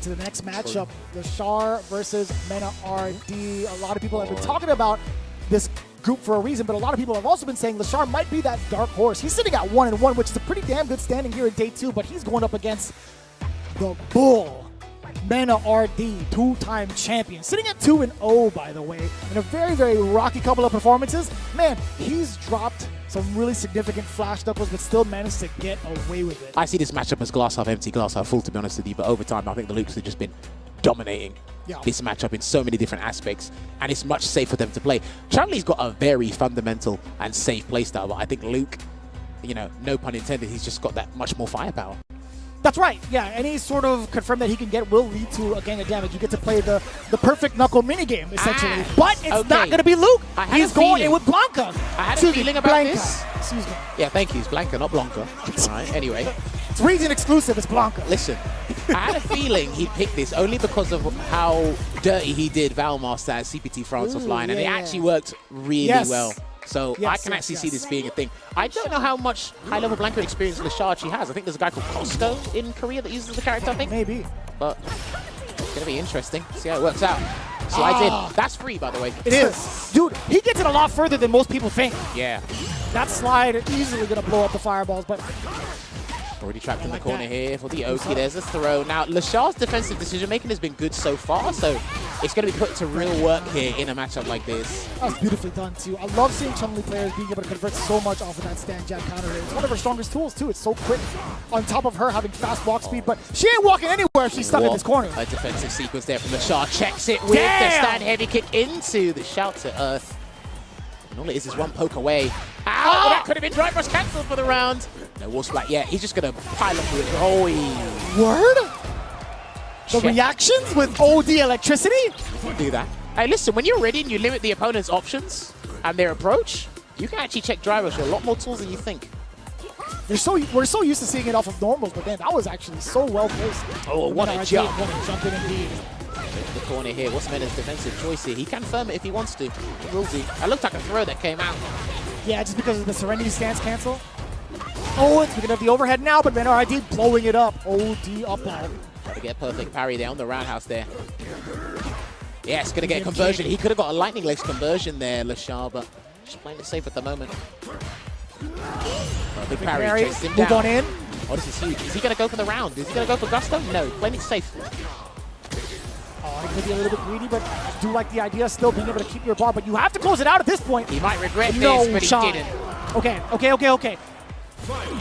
into the next matchup, Leshar versus Menard. A lot of people have been talking about this group for a reason, but a lot of people have also been saying Leshar might be that dark horse. He's sitting at 1-1, which is a pretty damn good standing here in day 2, but he's going up against the Bull, Menard, two-time champion. Sitting at 2-0, by the way, in a very, very rocky couple of performances. Man, he's dropped some really significant flash knuckles, but still managed to get away with it. I see this matchup as glass half empty, glass half full, to be honest with you, but over time, I think the Lukes have just been dominating this matchup in so many different aspects, and it's much safer for them to play. Chun-Li's got a very fundamental and safe playstyle, but I think Luke, you know, no pun intended, he's just got that much more firepower. That's right, yeah. Any sort of confirm that he can get will lead to a gang of damage. You get to play the perfect knuckle minigame, essentially. But it's not going to be Luke. He's going in with Blanka. I had a feeling about Blanka. this. Excuse me. Yeah, thank you. It's Blanka, not Blanka. All right, anyway. It's region exclusive, it's Blanka. Listen, I had a feeling he'd pick this only because of how dirty he did Valmaster at CPT France offline, and it actually worked really well. So I can actually see this being a thing. I don't know how much high-level Blanka experience Leshar actually has. I think there's a guy called Costco in Korea that uses the character, I think. Maybe. But it's going to be interesting. See how it works out. Slides in. That's free, by the way. It is. Dude, he gets it a lot further than most people think. Yeah. That slide is easily going to blow up the fireballs, but... Already trapped in the corner here for the Oki. There's a throw. Now, Leshar's defensive decision-making has been good so far, so it's going to be put to real work here in a matchup like this. That was beautifully done, too. I love seeing Chun-Li players being able to convert so much off of that stand jab counter. It's one of her strongest tools, too. It's so quick. On top of her having fast walk speed, but she ain't walking anywhere if she's stuck in this corner. A defensive sequence there from Leshar. Checks it with the stand heavy kick into the shout to earth. And all it is one poke away. Ow! That could have been drive rush cancelled for the round. No wall splat yet. He's just going to pile up with it. Word? The reactions with OD electricity? Do that. Hey, listen, when you're ready and you limit the opponent's options and their approach, you can actually check drive rush with a lot more tools than you think. We're so used to seeing it off of normals, but then that was actually so well placed. Oh, what a jump. What a jump in indeed. Into the corner here. What's Menard's defensive choice here? He can firm it if he wants to. Will do. That looked like a throw that came out. Yeah, just because of the Serenity stance cancel. Oh, it's picking up the overhead now, but Menard blowing it up. OD up now. Got to get a perfect parry there on the roundhouse there. Yeah, it's going to get a conversion. He could have got a lightning legs conversion there, Leshar, but just playing it safe at the moment. Perfect parry, chased him down. Move on in. Oh, this is huge. Is he going to go for the round? Is he going to go for gusto? No, playing it safe. Oh, he could be a little bit greedy, but I do like the idea of still being able to keep your bar, but you have to close it out at this point. He might regret this, but he didn't. Okay.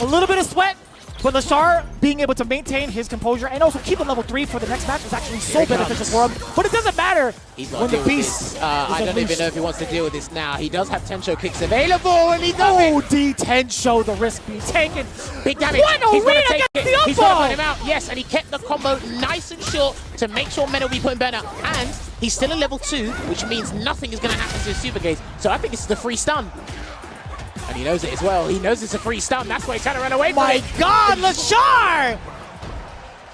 A little bit of sweat, but Leshar being able to maintain his composure and also keep a level 3 for the next match is actually so beneficial for him. But it doesn't matter when the beast I don't even know if he wants to deal with this now. He does have Tensho kicks available, and he does it. OD Tensho, the risk being taken. Big damage. He's going to take it. He's going to put him out. Yes, and he kept the combo nice and short to make sure Men will be putting Ben out. And he's still a level 2, which means nothing is going to happen to his super gaze. So I think this is the free stun. And he knows it as well. He knows it's a free stun. That's why he's trying to run away from it. My God, Leshar!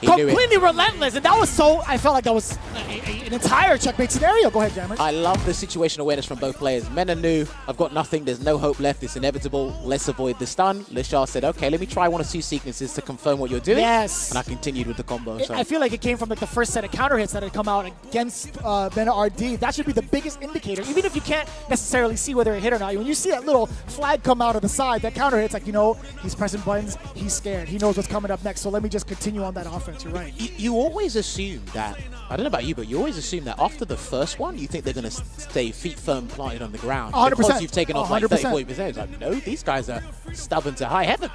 Completely relentless, and that was so, I felt like that was an entire checkmate scenario. Go ahead, Jammerz. I love the situation awareness from both players. Mena knew, I've got nothing, there's no hope left, it's inevitable, let's avoid the stun. Leshar said, okay, let me try 1 or 2 sequences to confirm what you're doing. Yes. And I continued with the combo. I feel like it came from like the first set of counter hits that had come out against Menard. That should be the biggest indicator, even if you can't necessarily see whether it hit or not. When you see that little flag come out of the side, that counter hit's like, you know, he's pressing buttons, he's scared, he knows what's coming up next, so let me just continue on that offense. You're right. You always assume that, I don't know about you, but you always assume that after the first one, you think they're going to stay feet firm planted on the ground. 100%. Because you've taken off like 100%. 30-40%. It's like, no, these guys are stubborn to high heaven.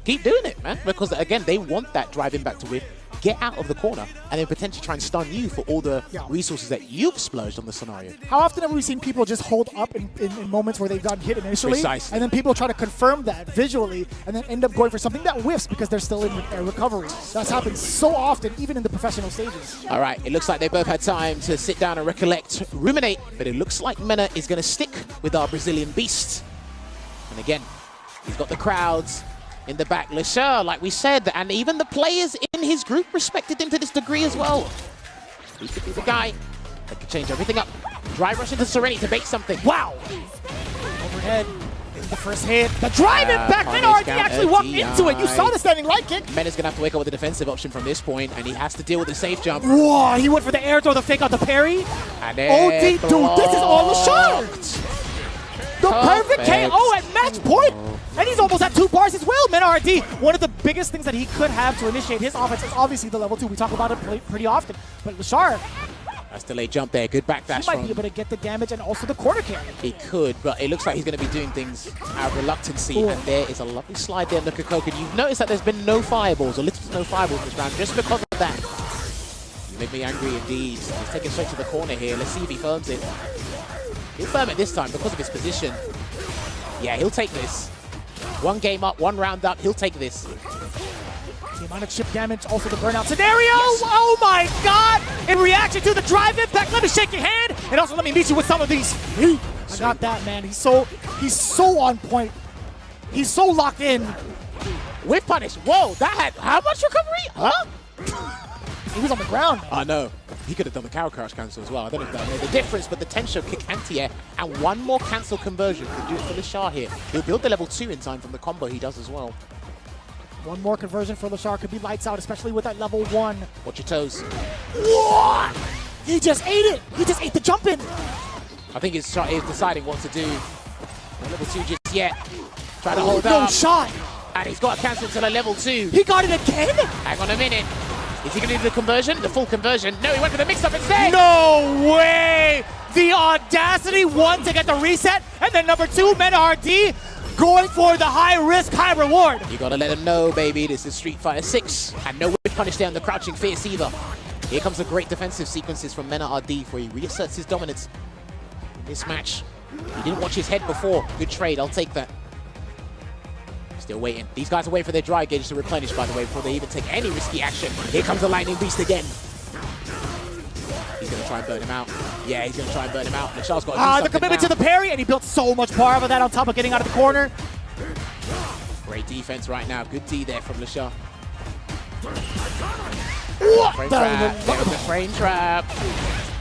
Keep doing it, man. Because, again, they want that driving back to whip. get out of the corner and then potentially try and stun you for all the resources that you've splurged on the scenario. How often have we seen people just hold up in moments where they've gotten hit initially, Precisely. and then people try to confirm that visually and then end up going for something that whiffs because they're still in recovery? That's happened so often, even in the professional stages. All right, it looks like they both had time to sit down and recollect, ruminate, but it looks like Mena is going to stick with our Brazilian beast. And again, he's got the crowds in the back. Leshar, like we said, and even the players in his group respected him to this degree as well. He could be the guy that could change everything up. Drive rush into Serenity to bait something. Wow! Overhead. The first hit. The drive impact. Menard actually walked into it. You saw the standing light kick. Mena's going to have to wake up with a defensive option from this point, and he has to deal with the safe jump. Whoa, he went for the air throw, the fake out the parry. And then OD, dude, this is all Leshar. The perfect KO at match point. And he's almost at 2 bars as well. Menard, one of the biggest things that he could have to initiate his offense is obviously the level 2. We talk about it pretty often. But Leshar, that's the late jump there. Good backdash. He might be able to get the damage and also the corner carry. He could, but it looks like he's going to be doing things out of reluctancy. Ooh. And there is a lovely slide there, look at Coke. And you've noticed that there's been no fireballs, or little to no fireballs this round, just because of that. You make me angry indeed. He's taking straight to the corner here. Let's see if he firms it. He'll firm it this time because of his position. Yeah, he'll take this. 1 game up, 1 round up, he'll take this. The amount of chip damage, also the burnout scenario. Yes. Oh my God! In reaction to the drive impact, let me shake your hand, and also let me meet you with some of these. I got that, man. He's so on point. He's so locked in. With punish. Whoa, that had how much recovery? Huh? He was on the ground, man. I know. He could have done the cow crash cancel as well. I don't know if that made the difference, but the Tensho kick anti-air and 1 more cancel conversion could do it for Leshar here. He'll build the level 2 in time from the combo he does as well. 1 more conversion for Leshar could be lights out, especially with that level 1. Watch your toes. What? He just ate it. He just ate the jump in. I think he's deciding what to do. Level 2 just yet. Try to hold up. No shot. And he's got to cancel to the level 2. He got it again? Hang on a minute. Is he going to do the conversion? The full conversion? No, he went for the mix-up instead. No way! The audacity, 1, to get the reset, and then number 2, Menard going for the high risk, high reward. You got to let him know, baby, this is Street Fighter 6. And no whip punish down the crouching fierce either. Here comes the great defensive sequences from Menard where he reasserts his dominance in this match. He didn't watch his head before. Good trade, I'll take that. Still waiting. These guys are waiting for their dry gauge to replenish, by the way, before they even take any risky action. Here comes the Lightning Beast again. He's going to try and burn him out. Yeah, he's going to try and burn him out. Leshar's got to do the commitment to the parry, and he built so much power of that on top of getting out of the corner. Great defense right now. Good D there from Leshar. What frame trap. There was the frame trap.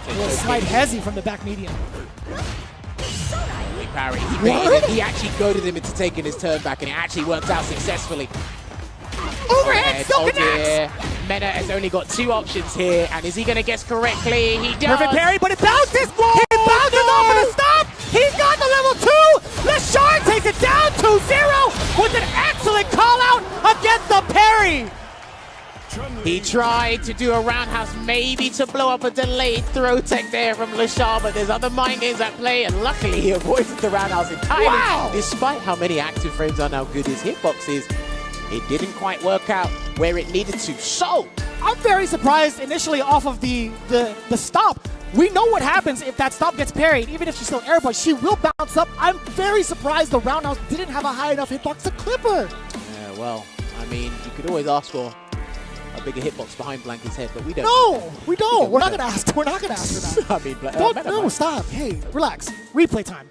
A slight hezzy from the back medium. Parry. He actually goaded him into taking his turn back, and it actually worked out successfully. Overhead, still connects! Mena has only got 2 options here, and is he going to guess correctly? He does. Perfect parry, but it bounces! He bounces off of the stop! He's got the level 2! Leshar takes it down 2-0 with an excellent call-out against the parry! He tried to do a roundhouse, maybe to blow up a delayed throw tech there from Leshar, but there's other mind games at play, and luckily he avoided the roundhouse entirely. Wow. Despite how many active frames are now good his hitbox is, it didn't quite work out where it needed to. So, I'm very surprised initially off of the stop. We know what happens if that stop gets parried, even if she's still air, but she will bounce up. I'm very surprised the roundhouse didn't have a high enough hitbox to clip her. Yeah, well, I mean, you could always ask for a bigger hitbox behind Blanka's head, but we don't. No, we don't. We're not going to ask. We're not going to ask for that. I mean, no, stop. Hey, relax. Replay time.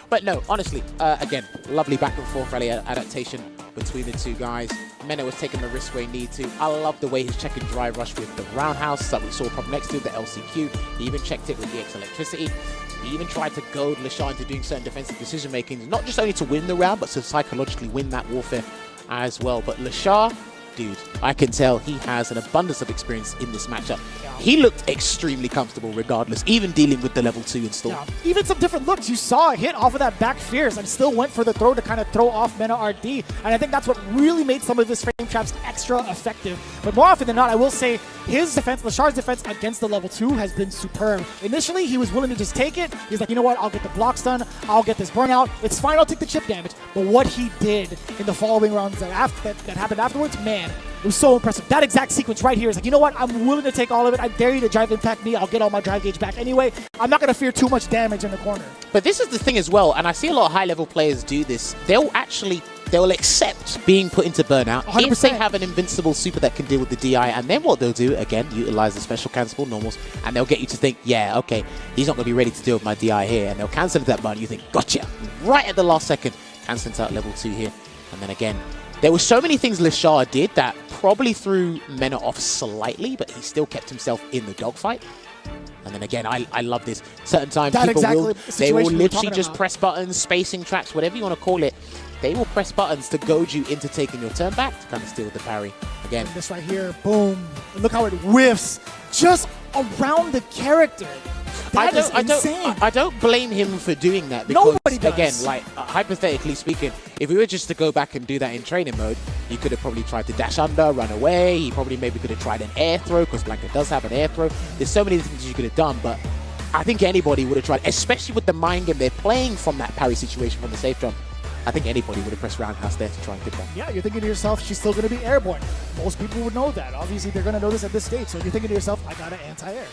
But no, honestly, again, lovely back and forth rally adaptation between the 2 guys. Mena was taking the risk where he needed to. I love the way he's checking drive rush with the roundhouse that we saw from next to the LCQ. He even checked it with the X electricity. He even tried to goad Leshar into doing certain defensive decision making, not just only to win the round, but to psychologically win that warfare as well. But Leshar, dude, I can tell he has an abundance of experience in this matchup. He looked extremely comfortable regardless, even dealing with the level 2 install. Yeah. Even some different looks. You saw a hit off of that back fierce and still went for the throw to kind of throw off Menard. And I think that's what really made some of his frame traps extra effective. But more often than not, I will say his defense, Leshar's defense against the level 2 has been superb. Initially, he was willing to just take it. He's like, you know what, I'll get the blocks done. I'll get this burnout. It's fine, I'll take the chip damage. But what he did in the following rounds that happened afterwards, man, It was so impressive. That exact sequence right here is like, you know what? I'm willing to take all of it. I dare you to drive impact me. I'll get all my drive gauge back anyway. I'm not going to fear too much damage in the corner. But this is the thing as well, and I see a lot of high-level players do this. They'll accept being put into burnout 100%. if they have an invincible super that can deal with the DI, and then what they'll do, again, utilize the special cancelable normals, and they'll get you to think, yeah, okay, he's not going to be ready to deal with my DI here, and they'll cancel that button. You think, gotcha, right at the last second, canceling out level 2 here. And then again, there were so many things Leshar did that probably threw Menard off slightly, but he still kept himself in the dogfight. And then again, I love this. Certain times people will literally just press buttons, spacing traps, whatever you want to call it. They will press buttons to goad you into taking your turn back to kind of steal the parry. Again, and this right here, boom. Look how it whiffs just around the character. That is insane. I don't blame him for doing that because, Nobody does. again, like hypothetically speaking, if we were just to go back and do that in training mode, you could have probably tried to dash under, run away. He probably maybe could have tried an air throw because Blanka does have an air throw. There's so many things you could have done, but I think anybody would have tried, especially with the mind game they're playing from that parry situation from the safe jump. I think anybody would have pressed roundhouse there to try and get that. Yeah, you're thinking to yourself, she's still going to be airborne. Most people would know that. Obviously, they're going to know this at this stage. So you're thinking to yourself, I got an anti-air.